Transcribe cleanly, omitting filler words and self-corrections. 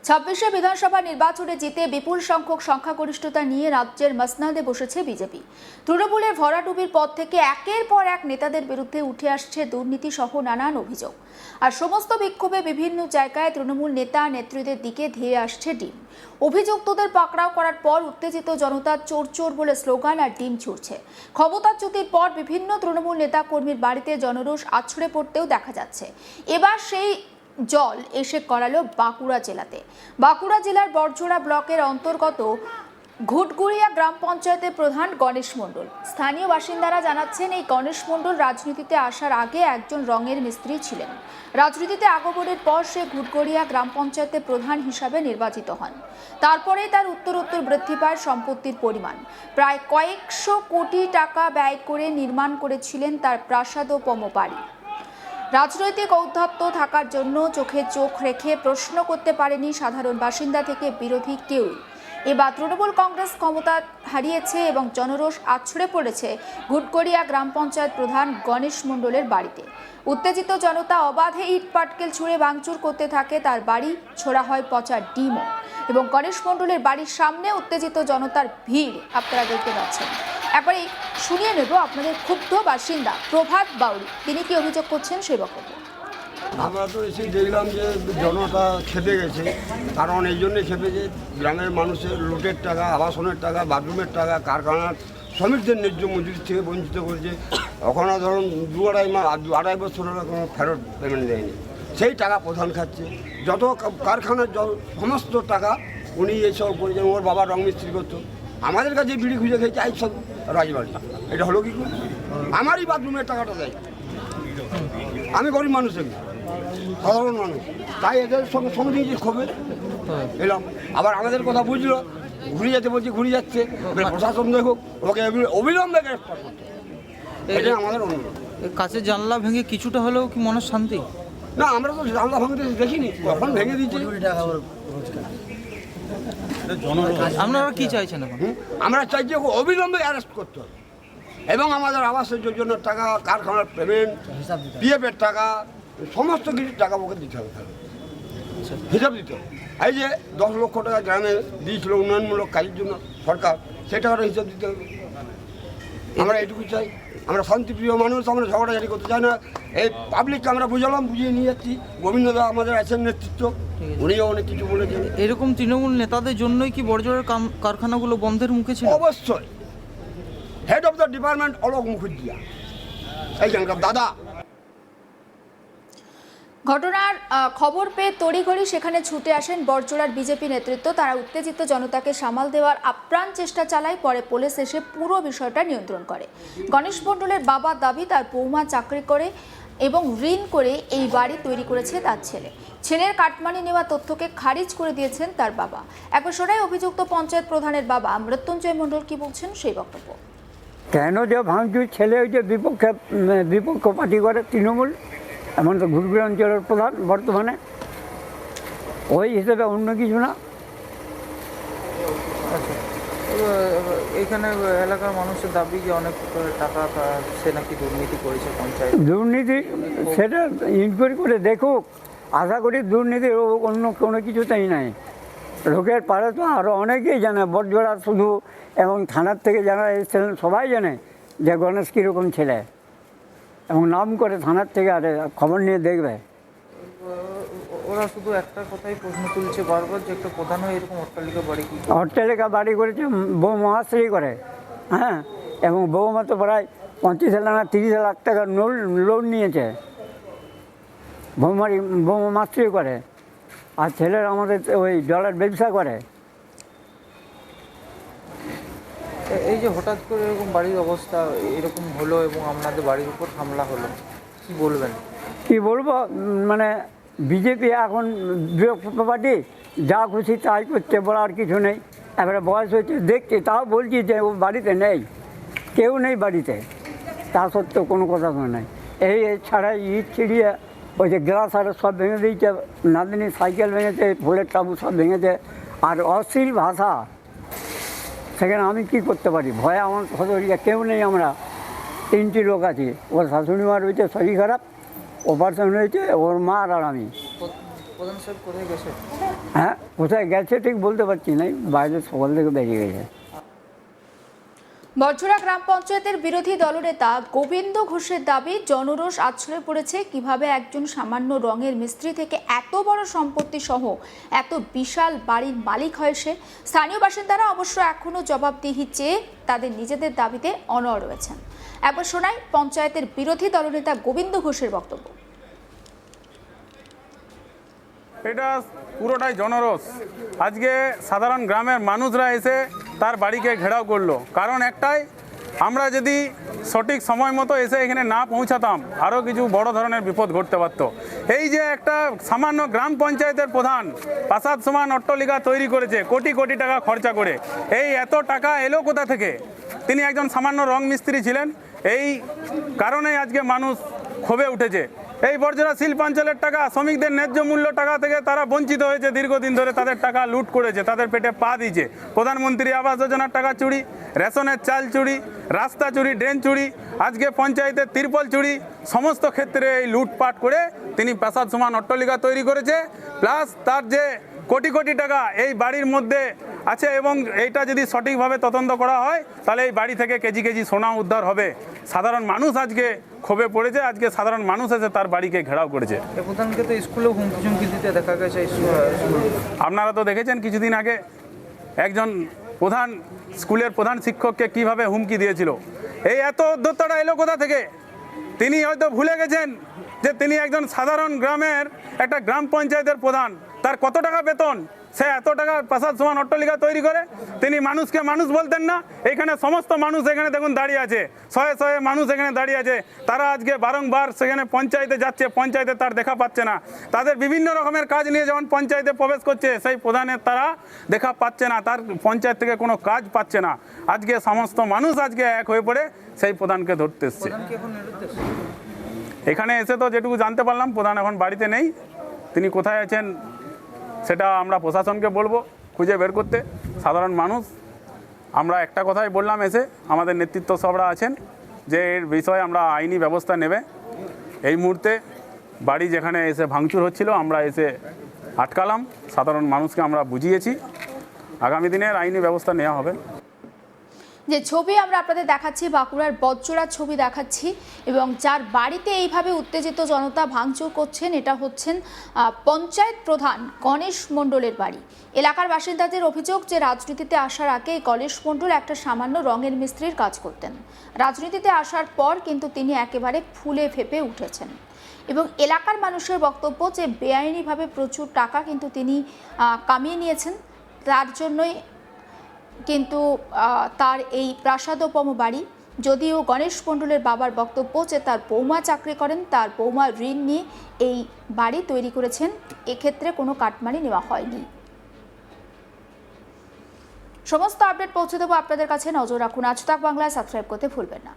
ছাব্বিশে বিধানসভা নির্বাচনে জিতে বিপুল সংখ্যক সংখ্যাগরিষ্ঠতা নিয়ে রাজ্যের মসনদে বসেছে বিজেপি। তৃণমূলের ভরাডুবির পর থেকে একের পর এক নেতাদের বিরুদ্ধে উঠে আসছে দুর্নীতি সহ নানান অভিযোগ। আর সমস্ত বিক্ষোভে বিভিন্ন জায়গায় তৃণমূল নেতা নেত্রীদের দিকে ধেয়ে আসছে ডিম। অভিযুক্তদের পাকড়াও করার পর উত্তেজিত জনতা চোর চোর বলে স্লোগান আর ডিম ছুড়ছে। ক্ষমতাচ্যুতির পর বিভিন্ন তৃণমূল নেতা কর্মীর বাড়িতে জনরোষ আছড়ে পড়তেও দেখা যাচ্ছে। এবার সেই জল এসে করালো বাঁকুড়া জেলাতে। বাঁকুড়া জেলার বড়জোড়া ব্লকের অন্তর্গত ঘুটগুড়িয়া গ্রাম পঞ্চায়েতের প্রধান গণেশ মণ্ডল। স্থানীয় বাসিন্দারা জানাচ্ছেন, এই গণেশ মণ্ডল রাজনীতিতে আসার আগে একজন রঙের মিস্ত্রি ছিলেন। রাজনীতিতে আগমনের পর সে ঘুটগুড়িয়া গ্রাম পঞ্চায়েতের প্রধান হিসাবে নির্বাচিত হন। তারপরে তার উত্তরোত্তর বৃদ্ধি পায় সম্পত্তির পরিমাণ। প্রায় কয়েকশো কোটি টাকা ব্যয় করে নির্মাণ করেছিলেন তার প্রাসাদোপম বাড়ি। রাজনৈতিক ঔদ্ধত্য থাকার জন্য চোখে চোখ রেখে প্রশ্ন করতে পারেনি সাধারণ বাসিন্দা থেকে বিরোধী কেউই। এবার তৃণমূল কংগ্রেস ক্ষমতা হারিয়েছে এবং জনরোষ আছড়ে পড়েছে ঘুটগড়িয়া গ্রাম পঞ্চায়েত প্রধান গণেশ মণ্ডলের বাড়িতে। উত্তেজিত জনতা অবাধে ইট পাটকেল ছুঁড়ে ভাঙচুর করতে থাকে তার বাড়ি, ছোড়া হয় পচা ডিমও। এবং গণেশ মণ্ডলের বাড়ির সামনে উত্তেজিত জনতার ভিড় আপনারা দেখতে পাচ্ছেন। একবারে শুনিয়ে নেব আপনাদের ক্ষুব্ধ বাসিন্দা প্রভাত বাউরি, তিনি কি অভিযোগ করছেন সেই বক্তব্য। আমরা তো এসে দেখলাম যে জনতা খেপে গেছে, কারণ এই জন্যে খেপেছে গ্রামের মানুষের লুটের টাকা, আবাসনের টাকা, বাথরুমের টাকা, কারখানার শ্রমিকদের ন্যায্য মজুরি থেকে বঞ্চিত করেছে। ওখানে ধরুন আড়াই বছর হলে কোনো ফেরত পেমেন্ট দেয়নি, সেই টাকা প্রধান খাচ্ছে। যত কারখানার সমস্ত টাকা উনি এইসব করেছেন। ওর বাবা রং মিস্ত্রি করতো, আমাদের কাছে বিড়ি খুঁজে খেয়েছে আজ সব রাজবাড়ি। এটা হলো কি করে? আমারই বাথরুমের টাকাটা দেয়। আমি গরিব মানুষ, সাধারণ মানুষ, তাই এদের সঙ্গে সঙ্গে ক্ষোভে এলাম। আবার আমাদের কথা বুঝলো, ঘুরে যেতে বলছি, ঘুরে যাচ্ছে। প্রশাসন দেখুক, ওকে অবিলম্বে গ্রেফতার করতে, এটাই আমাদের অনুরোধ। কাছে জানলা ভেঙে কিছুটা হলেও কি মনের শান্তি? না, আমরা তো জানলা ভাঙতে দেখিনি, কখন ভেঙে দিচ্ছে। আপনারা কি চাইছেন এখন? আমরা চাইছি অবিলম্বে অ্যারেস্ট করতে হবে এবং আমাদের আবাসের যোজনার টাকা, কারখানার পেমেন্ট, পিএফের টাকা, সমস্ত কিছু টাকা ওকে দিতে হবে, হিসাব দিতে হবে। এই যে 10 লক্ষ টাকা গ্রামে দিয়েছিল উন্নয়নমূলক কাজের জন্য সরকার, সেই টাকাটা হিসাব দিতে হবে। আমরা এটুকু চাই। আমরা শান্তিপ্রিয় মানুষ, আমরা ঝগড়াঝাড়ি করতে চাই না। এই পাবলিককে আমরা বুঝালাম, বুঝিয়ে নিয়ে যাচ্ছি। গোবিন্দদা আমাদের আছেন নেতৃত্ব, উনিও অনেক কিছু বলেছেন। এরকম তৃণমূল নেতাদের জন্যই কি বড়জোড়ের কারখানাগুলো বন্ধের মুখে ছিল? অবশ্যই। Head of the department Alok Mukhujjia, এইখানকার দাদা। ঘটনার খবর পেয়ে তড়িঘড়ি সেখানে ছুটে আসেন বড়জোড়ার বিজেপি নেতৃত্ব। তারা উত্তেজিত জনতাকে সামাল দেওয়ার আপ্রাণ চেষ্টা চালায়। পরে পুলিশ এসে পুরো বিষয়টা নিয়ন্ত্রণ করে। গণেশ মণ্ডলের বাবার দাবি, তার বৌমা চাকরি করে এবং ঋণ করে এই বাড়ি তৈরি করেছে তার ছেলে। ছেলের কাটমানি নেওয়া তথ্যকে খারিজ করে দিয়েছেন তার বাবা। একবার শোনায় অভিযুক্ত পঞ্চায়েত প্রধানের বাবা মৃত্যুঞ্জয় মণ্ডল কি বলছেন সেই বক্তব্য। কেন যে ভাঙচুর, ছেলে ওই যে বিপক্ষ পার্টি করে তৃণমূল, এমন তো ঘুরঘুরি অঞ্চলের প্রধান বর্তমানে, ওই হিসেবে অন্য কিছু না। এখানে এলাকার মানুষের দাবি যে অনেক টাকা সে নাকি দুর্নীতি করেছে পঞ্চায়েত। দুর্নীতি সেটা ইনকোয়ারি করে দেখুক। আশা করি দুর্নীতি অন্য কোনো কিছুতেই নাই। লোকের পাড়ে তো আরও অনেকেই জানে, বড়জোড়া শুধু এবং থানার থেকে যারা এসেছিলেন সবাই জানে যে গণেশ কীরকম ছেলে, এবং নাম করে থানার থেকে আরে খবর নিয়ে দেখবে। ওরা শুধু একটা কথাই প্রশ্ন তুলছে বারবার যে একটা প্রধান হয়ে এরকম অট্টালিকা বাড়ি করেছে, বউ মহাশ্রী করে। হ্যাঁ, এবং বউমা তো প্রায় 25 লাখ না 30 লাখ টাকার লোন নিয়েছে। বউ মাস্ত্রি করে, আর ছেলের আমাদের ওই জলের ব্যবসা করে। এই যে হঠাৎ করে এরকম বাড়ির অবস্থা এরকম হলো এবং আপনাদের বাড়ির উপর হামলা হলো, কি বলবেন? কি বলবো, মানে বিজেপি এখন বিরোধী পার্টি, যা খুশি তাই করছে, বলার কিছু নেই। এবারে বয়স হয়েছে দেখছি, তাও বলছি যে ও বাড়িতে নেই, কেউ নেই বাড়িতে, তা সত্ত্বেও কোনো কথা তো নেই। এই ছাড়া ইট ছিড়িয়ে ওই যে গ্লাস আর সব ভেঙে দিয়েছে, নাদিনী সাইকেল ভেঙেছে, ফুলের টাবু সব ভেঙেছে। আর অশ্লীল ভাষা, সেখানে আমি কি করতে পারি? ভয়ে আমার সদরিয়া কেউ নেই। আমরা 3টি লোক আছি। ওর শাশুড়ি মা রয়েছে শরীর খারাপ, অপারেশন হয়েছে, ওর মা আর আমি। প্রধান সাহেব কোথায় গেছে? হ্যাঁ, কোথায় গেছে ঠিক বলতে পারছি না, বাইরে সকাল থেকে বেরিয়ে গেছে। বরজোড়া গ্রাম পঞ্চায়েতের বিরোধী দলনেতা গোবিন্দ ঘোষের দাবি, জনরোষ আছড়ে পড়েছে কিভাবে একজন সামান্য রঙের মিস্ত্রি থেকে এত বড় সম্পত্তি সহ এত বিশাল বাড়ির মালিক হয় সে। স্থানীয় বাসিন্দারা অবশ্য এখনও জবাবদিহি চেয়ে তাদের নিজেদের দাবিতে অনড় রয়েছেন। একবার শোনাই পঞ্চায়েতের বিরোধী দলনেতা গোবিন্দ ঘোষের বক্তব্য। এটা পুরোটাই জনরোষ। আজকে সাধারণ গ্রামের মানুষরা এসে তার বাড়িকে ঘেরাও করলো, কারণ একটাই, আমরা যদি সঠিক সময় মতো এসে এখানে না পৌঁছাতাম আরও কিছু বড় ধরনের বিপদ ঘটতে পারত। এই যে একটা সামান্য গ্রাম পঞ্চায়েতের প্রধান প্রাসাদ সমান অট্টালিকা তৈরি করেছে কোটি কোটি টাকা খরচা করে, এই এত টাকা এলো কোথা থেকে? তিনি একজন সামান্য রং মিস্ত্রি ছিলেন, এই কারণেই আজকে মানুষ ক্ষোভে উঠেছে। এই বরজোড়া শিল্পাঞ্চলের টাকা, শ্রমিকদের ন্যায্য মূল্য টাকা থেকে তারা বঞ্চিত হয়েছে, দীর্ঘদিন ধরে তাদের টাকা লুট করেছে, তাদের পেটে পা দিয়েছে। প্রধানমন্ত্রী আবাস যোজনার টাকা চুরি, রেশনের চাল চুরি, রাস্তা চুরি, ড্রেন চুরি, আজকে পঞ্চায়েতের তিরপল চুরি, সমস্ত ক্ষেত্রে এই লুটপাট করে তিনি প্রাসাদ সমান অট্টালিকা তৈরি করেছে। প্লাস তার যে কোটি কোটি টাকা এই বাড়ির মধ্যে আছে, এবং এইটা যদি সঠিকভাবে তদন্ত করা হয় তাহলে এই বাড়ি থেকে কেজি কেজি সোনা উদ্ধার হবে। সাধারণ মানুষ আজকে ক্ষোভে পড়েছে, আজকে সাধারণ মানুষ এসে তার বাড়িকে ঘেরাও করেছে। এই প্রধানকে তো স্কুলেও হুমকি ঝুমকি দিতে দেখা গেছে। আপনারা তো দেখেছেন কিছুদিন আগে একজন স্কুলের প্রধান শিক্ষককে কিভাবে হুমকি দিয়েছিল। এই এত উদ্ধত্তটা এলো কোথা থেকে? তিনি হয়তো ভুলে গেছেন যে তিনি একজন সাধারণ গ্রামের একটা গ্রাম পঞ্চায়েতের প্রধান, তার কত টাকা বেতন, সে এত টাকা প্রাসাদ সমান অট্টালিকা তৈরি করে। তিনি মানুষকে মানুষ বলতেন না। এখানে সমস্ত মানুষ এখানে দেখুন দাঁড়িয়ে আছে, শয়ে শয়ে মানুষ এখানে দাঁড়িয়ে আছে, তারা আজকে বারংবার সেখানে পঞ্চায়েতে যাচ্ছে, পঞ্চায়েতে তার দেখা পাচ্ছে না। তাদের বিভিন্ন রকমের কাজ নিয়ে যখন পঞ্চায়েতে প্রবেশ করছে, সেই প্রধানের তারা দেখা পাচ্ছে না, তার পঞ্চায়েত থেকে কোনো কাজ পাচ্ছে না। আজকে সমস্ত মানুষ আজকে এক হয়ে পড়ে সেই প্রধানকে ধরতে এসছে। এখানে এসে তো যেটুকু জানতে পারলাম, প্রধান এখন বাড়িতে নেই, তিনি কোথায় আছেন সেটা আমরা প্রশাসনকে বলবো খুঁজে বের করতে। সাধারণ মানুষ আমরা একটা কথাই বললাম, এসে আমাদের নেতৃত্ব সবরা আছেন যে এর বিষয়ে আমরা আইনি ব্যবস্থা নেবে। এই মুহূর্তে বাড়ি যেখানে এসে ভাঙচুর হচ্ছিল আমরা এসে আটকালাম, সাধারণ মানুষকে আমরা বুঝিয়েছি, আগামী দিনের আইনি ব্যবস্থা নেওয়া হবে। যে ছবি আমরা আপনাদের দেখাচ্ছি, বাঁকুড়ার বরজোড়ার ছবি দেখাচ্ছি, এবং যার বাড়িতে এইভাবে উত্তেজিত জনতা ভাঙচুর করছেন এটা হচ্ছেন পঞ্চায়েত প্রধান গণেশ মণ্ডলের বাড়ি। এলাকার বাসিন্দাদের অভিযোগ যে রাজনীতিতে আসার আগে গণেশ মণ্ডল একটা সামান্য রঙের মিস্ত্রির কাজ করতেন। রাজনীতিতে আসার পর কিন্তু তিনি একেবারে ফুলে ফেঁপে উঠেছেন, এবং এলাকার মানুষের বক্তব্য যে বেআইনিভাবে প্রচুর টাকা কিন্তু তিনি কামিয়ে নিয়েছেন। তার জন্যই কিন্তু তার এই প্রাসাদোপম বাড়ি। যদিও গণেশ মণ্ডলের বাবার বক্তব্য যে তার বৌমা চাকরি করেন, তার বৌমা ঋণ নিয়ে এই বাড়ি তৈরি করেছেন, এক্ষেত্রে কোনো কাটমানি নেওয়া হয়নি। সমস্ত আপডেট পৌঁছে দেবো আপনাদের কাছে, নজর রাখুন। আজ তাক বাংলায় সাবস্ক্রাইব করতে ভুলবেন না।